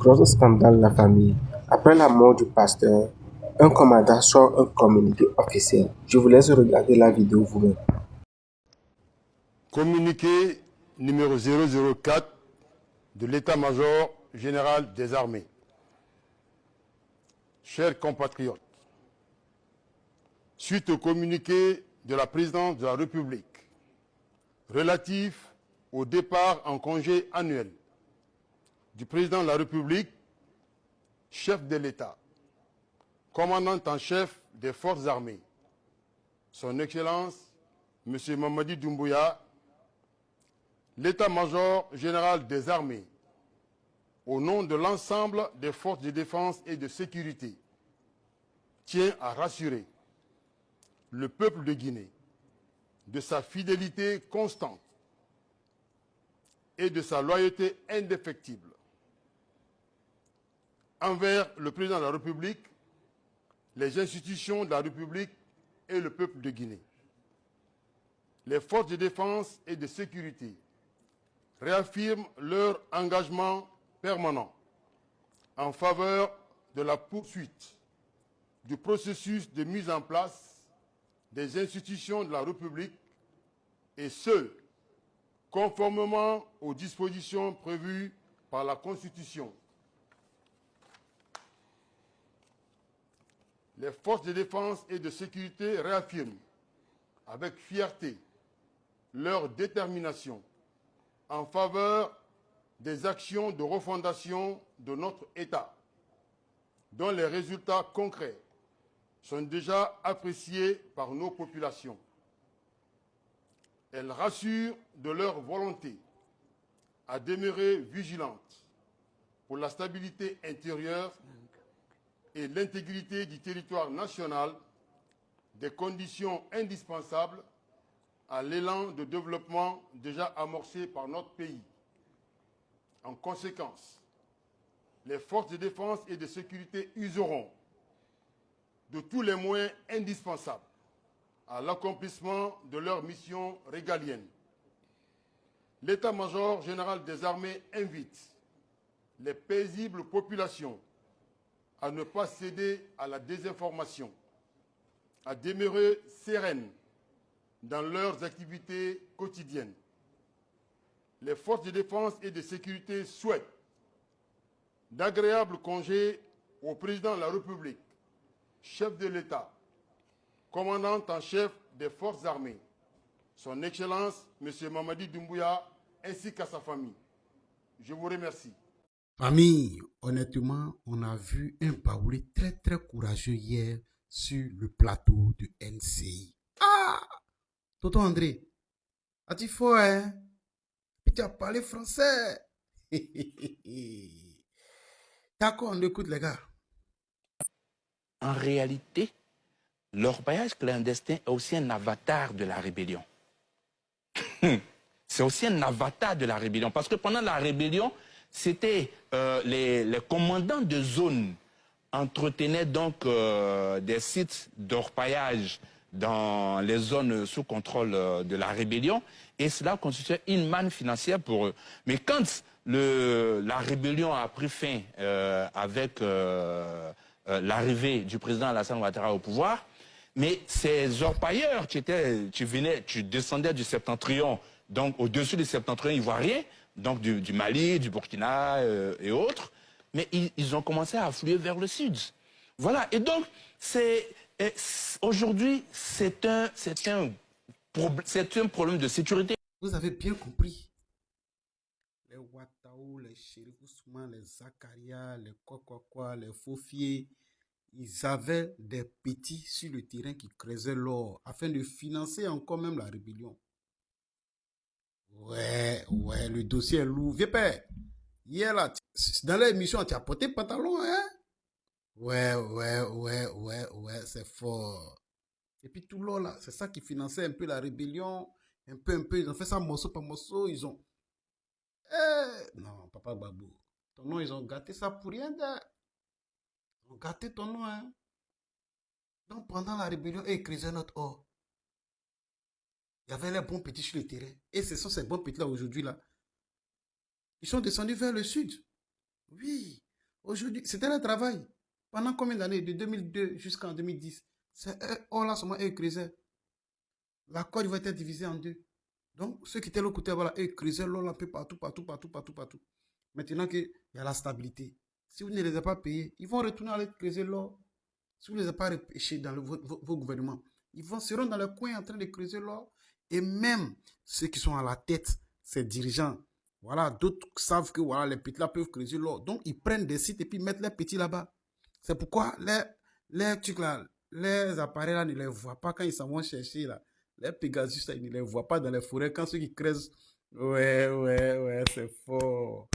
Gros scandale la famille. Après la mort du pasteur, un commandant sort un communiqué officiel. Je vous laisse regarder la vidéo vous-même. Communiqué numéro 004 de l'état-major général des armées. Chers compatriotes, suite au communiqué de la présidence de la République relatif au départ en congé annuel du président de la République, chef de l'État, commandant en chef des forces armées, son Excellence, M. Mamadi Doumbouya, l'état-major général des armées, au nom de l'ensemble des forces de défense et de sécurité, tient à rassurer le peuple de Guinée de sa fidélité constante et de sa loyauté indéfectible envers le président de la République, les institutions de la République et le peuple de Guinée. Les forces de défense et de sécurité réaffirment leur engagement permanent en faveur de la poursuite du processus de mise en place des institutions de la République, et ce, conformément aux dispositions prévues par la Constitution. Les forces de défense et de sécurité réaffirment avec fierté leur détermination en faveur des actions de refondation de notre État, dont les résultats concrets sont déjà appréciés par nos populations. Elles rassurent de leur volonté à demeurer vigilantes pour la stabilité intérieure et l'intégrité du territoire national, des conditions indispensables à l'élan de développement déjà amorcé par notre pays. En conséquence, les forces de défense et de sécurité useront de tous les moyens indispensables à l'accomplissement de leur mission régalienne. L'état-major général des armées invite les paisibles populations à ne pas céder à la désinformation, à demeurer sereines dans leurs activités quotidiennes. Les forces de défense et de sécurité souhaitent d'agréables congés au président de la République, chef de l'État, commandant en chef des forces armées, son Excellence, M. Mamadi Doumbouya, ainsi qu'à sa famille. Je vous remercie. Famille, honnêtement, on a vu un Baoulé très courageux hier sur le plateau de NCI. Ah! Tonton André, as-tu fort, hein? Et tu as parlé français. D'accord, on écoute les gars. En réalité, l'orpaillage clandestin est aussi un avatar de la rébellion. C'est aussi un avatar de la rébellion. Parce que pendant la rébellion, c'était les commandants de zone entretenaient donc des sites d'orpaillage dans les zones sous contrôle de la rébellion, et cela constituait une manne financière pour eux. Mais quand la rébellion a pris fin avec l'arrivée du président Alassane Ouattara au pouvoir, mais ces orpailleurs, tu descendais du septentrion, donc au-dessus du septentrion ivoirien, donc du Mali, du Burkina et autres, mais ils ont commencé à affluer vers le sud. Voilà, et donc aujourd'hui, c'est un problème de sécurité. Vous avez bien compris. Les Ouattao, les Chérif Ousmane, les Zakaria, les quoi, les Fofier, ils avaient des petits sur le terrain qui creusaient l'or afin de financer encore même la rébellion. Ouais, le dossier est lourd. Viens, père. Hier, là, dans l'émission, tu as porté pantalon, hein? Ouais, c'est fort. Et puis tout l'or, là, c'est ça qui finançait un peu la rébellion. Un peu, ils ont fait ça morceau par morceau. Ils ont... non, papa Babou. Ton nom, ils ont gâté ça pour rien. Ils ont gâté ton nom, hein? Donc, pendant la rébellion, ils creusaient notre or. Il y avait les bons petits sur le terrain. Et ce sont ces bons petits-là aujourd'hui, là. Ils sont descendus vers le sud. Oui. Aujourd'hui, c'était le travail. Pendant combien d'années? De 2002 jusqu'en 2010. C'est eux, oh là, seulement eux creusaient. La Côte d'Ivoire était divisée en deux. Donc, ceux qui étaient de l'autre côté, voilà, eux creusaient l'or un peu partout, partout, partout, partout, partout. Maintenant qu'il y a la stabilité, si vous ne les avez pas payés, ils vont retourner à aller creuser l'or. Si vous ne les avez pas repêchés dans vos gouvernements, seront dans le coin en train de creuser l'or. Et même ceux qui sont à la tête, ces dirigeants, voilà, d'autres savent que voilà, les petits là peuvent creuser l'or. Donc, ils prennent des sites et puis mettent les petits là-bas. C'est pourquoi les trucs là, les appareils là ne les voient pas quand ils s'en vont chercher là. Les Pégasus là, ils ne les voient pas dans les forêts quand ceux qui creusent. Ouais, c'est fort.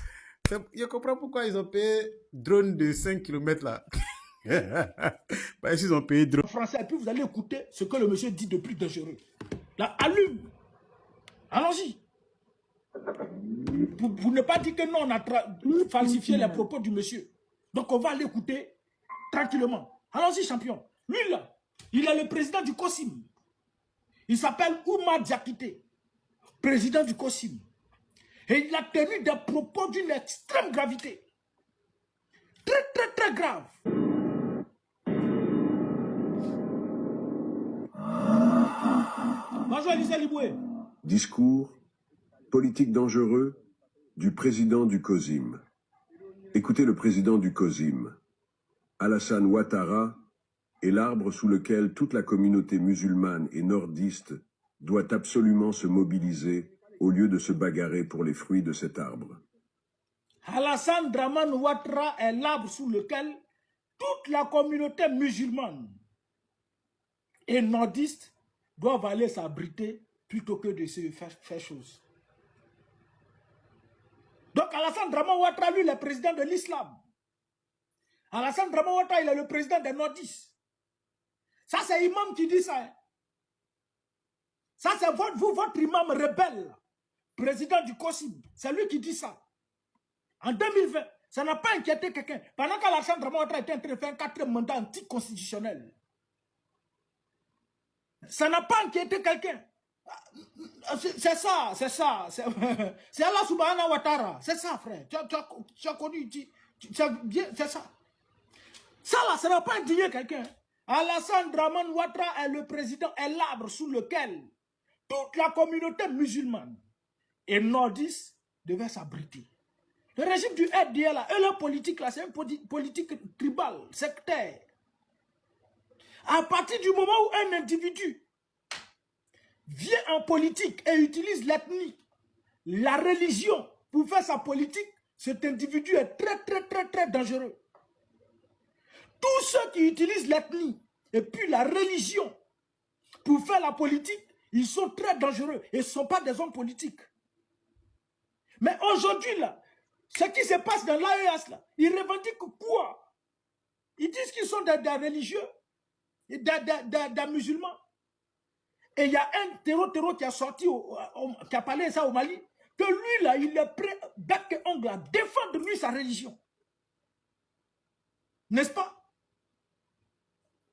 Je comprends pourquoi ils ont payé drone de 5 km là. Parce qu'ils ont payé drone. Français, et puis vous allez écouter ce que le monsieur dit de plus dangereux. Là, allume. Allons-y. Pour ne pas dire que non, on a falsifié les propos du monsieur. Donc on va l'écouter tranquillement. Allons-y, champion. Lui là, il est le président du COSIM. Il s'appelle Oumar Diakité, président du COSIM. Et il a tenu des propos d'une extrême gravité. Très, très, très grave. Bonjour, Elisa Liboué. Discours politique dangereux du président du COSIM. Écoutez le président du COSIM. Alassane Ouattara est l'arbre sous lequel toute la communauté musulmane et nordiste doit absolument se mobiliser au lieu de se bagarrer pour les fruits de cet arbre. Alassane Dramane Ouattara est l'arbre sous lequel toute la communauté musulmane et nordiste doivent aller s'abriter plutôt que de se faire chose. Donc Alassane Dramane Ouattara, lui, il est président de l'islam. Alassane Dramane Ouattara, il est le président des nordistes. Ça, c'est imam qui dit ça. Hein. Ça, c'est votre imam rebelle, président du COSIM. C'est lui qui dit ça. En 2020, ça n'a pas inquiété quelqu'un. Pendant qu'Alassane Dramane Ouattara était en train de faire un 4e mandat anticonstitutionnel. Ça n'a pas inquiété quelqu'un. C'est ça. C'est Allah subhanahu wa ta'ala. C'est ça, frère. Tu as connu, c'est ça. Ça là, ça n'a pas indigné quelqu'un. Alassane Dramane Ouattara est le président, est l'arbre sous lequel toute la communauté musulmane et nordiste devait s'abriter. Le régime du RDA, là, et leur politique, là, c'est une politique tribale, sectaire. À partir du moment où un individu vient en politique et utilise l'ethnie, la religion pour faire sa politique, cet individu est très dangereux. Tous ceux qui utilisent l'ethnie et puis la religion pour faire la politique, ils sont très dangereux et ne sont pas des hommes politiques. Mais aujourd'hui, là, ce qui se passe dans l'AES, là, ils revendiquent quoi? Ils disent qu'ils sont des religieux, des musulmans. Et il y a un terreau qui a sorti, qui a parlé de ça au Mali, que lui, là, il est prêt, bec et ongle, à défendre lui sa religion. N'est-ce pas?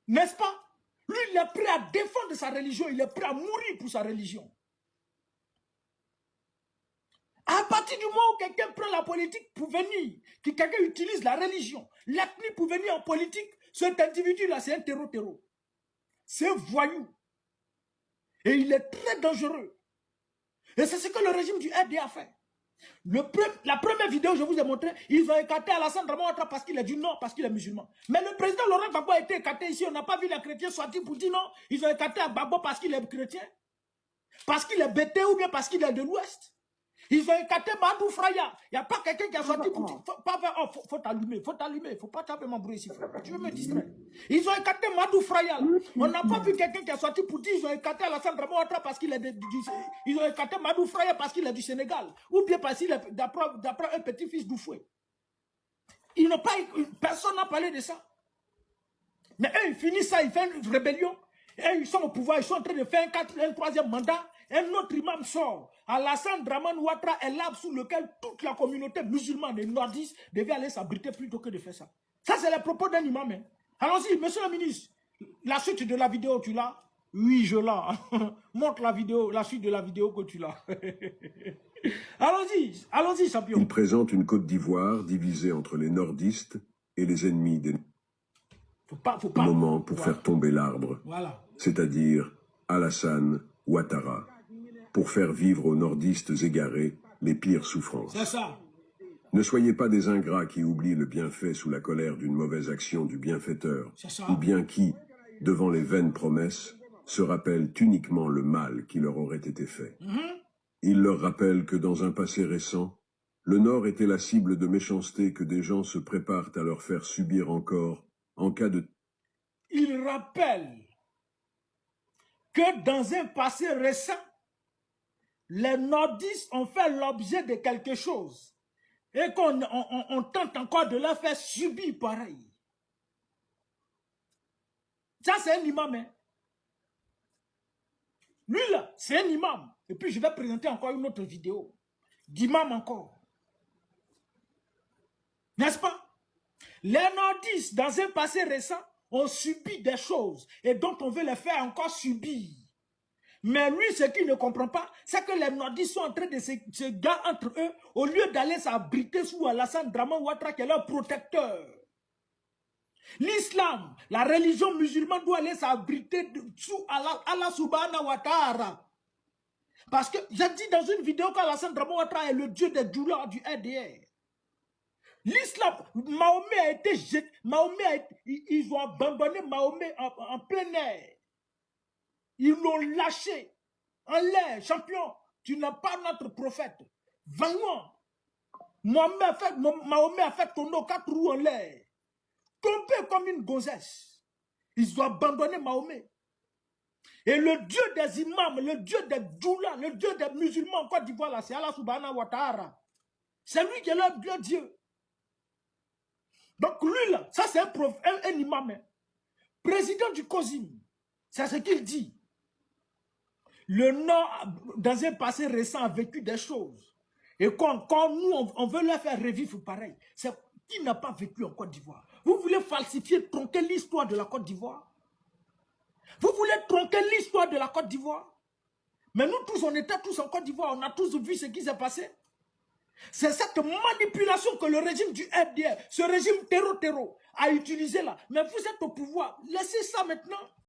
N'est-ce pas? Lui, il est prêt à défendre sa religion, il est prêt à mourir pour sa religion. À partir du moment où quelqu'un prend la politique pour venir, que quelqu'un utilise la religion, l'ethnie pour venir en politique, cet individu-là, c'est un terreau. C'est un voyou. Et il est très dangereux. Et c'est ce que le régime du RDA a fait. La première vidéo, je vous ai montré, ils ont écarté Alassane Dramane Ouattara parce qu'il est du Nord, parce qu'il est musulman. Mais le président Laurent Gbagbo a été écarté ici. On n'a pas vu les chrétiens sortir pour dire non. Ils ont écarté Gbagbo parce qu'il est chrétien, parce qu'il est bété ou bien parce qu'il est de l'Ouest. Ils ont écarté Madou Fraya. Il n'y a pas quelqu'un qui a sorti pour dire faut t'allumer, il ne faut pas taper mon bruit ici, frère. Tu veux me distraire. Ils ont écarté Madou Fraya. On n'a pas vu quelqu'un qui a sorti pour dire ils ont écarté Alassane Dramane Ouattara parce qu'il est ils ont écarté Madou Fraya parce qu'il est du Sénégal. Ou bien parce qu'il est d'après un petit-fils d'Oufoué. Ils n'ont pas, personne n'a parlé de ça. Mais eux, ils finissent ça, ils font une rébellion. Et ils sont au pouvoir, ils sont en train de faire un 3e mandat. Un autre imam sort. Alassane Dramane Ouattara est l'arbre sous lequel toute la communauté musulmane et nordiste devait aller s'abriter plutôt que de faire ça. Ça, c'est les propos d'un imam. Hein. Allons-y, monsieur le ministre. La suite de la vidéo, tu l'as. Oui, je l'ai. Montre la vidéo, la suite de la vidéo que tu l'as. Allons-y, champion. Il présente une Côte d'Ivoire divisée entre les nordistes et les ennemis des Faut pas. moment pour Voilà. faire tomber l'arbre, Voilà. c'est-à-dire Alassane Ouattara, pour faire vivre aux nordistes égarés les pires souffrances. C'est ça. Ne soyez pas des ingrats qui oublient le bienfait sous la colère d'une mauvaise action du bienfaiteur, C'est ça. ou bien qui, devant les vaines promesses, se rappellent uniquement le mal qui leur aurait été fait. Il leur rappelle que dans un passé récent, le Nord était la cible de méchanceté que des gens se préparent à leur faire subir encore en cas de... Il rappelle que dans un passé récent, les nordistes ont fait l'objet de quelque chose et qu'on on tente encore de leur faire subir pareil. Ça, c'est un imam. Hein. Lui, là, c'est un imam. Et puis, je vais présenter encore une autre vidéo d'imam encore. N'est-ce pas? Les nordistes, dans un passé récent, ont subi des choses et dont on veut les faire encore subir. Mais lui, ce qu'il ne comprend pas, c'est que les nordistes sont en train de se gars entre eux au lieu d'aller s'abriter sous Alassane Draman Ouattara qui est leur protecteur. L'islam, la religion musulmane doit aller s'abriter sous Allah Subhanahu wa Ta'ala. Parce que j'ai dit dans une vidéo qu'Alassane Draman Ouattara est le dieu des douleurs du RDR. L'islam, Mahomet a été jeté, ils ont abandonné Mahomet en plein air. Ils l'ont lâché en l'air. Champion, tu n'es pas notre prophète. Va-moi. Mahomet a fait tourner 4 roues en l'air. Tombé comme une gonzesse. Ils ont abandonné Mahomet. Et le Dieu des imams, le Dieu des djoulas, le Dieu des musulmans en Côte d'Ivoire, c'est Allah Subhanahu wa Ta'ala. C'est lui qui est leur Dieu. Donc lui là, ça c'est un imam. Hein. Président du COSIM, c'est ce qu'il dit. Le Nord, dans un passé récent, a vécu des choses. Et quand nous, on veut leur faire revivre pareil, c'est qui n'a pas vécu en Côte d'Ivoire. Vous voulez falsifier, tronquer l'histoire de la Côte d'Ivoire? Vous voulez tronquer l'histoire de la Côte d'Ivoire? Mais nous tous, on était tous en Côte d'Ivoire, on a tous vu ce qui s'est passé. C'est cette manipulation que le régime du FDR, ce régime terreau, a utilisé là. Mais vous êtes au pouvoir, laissez ça maintenant.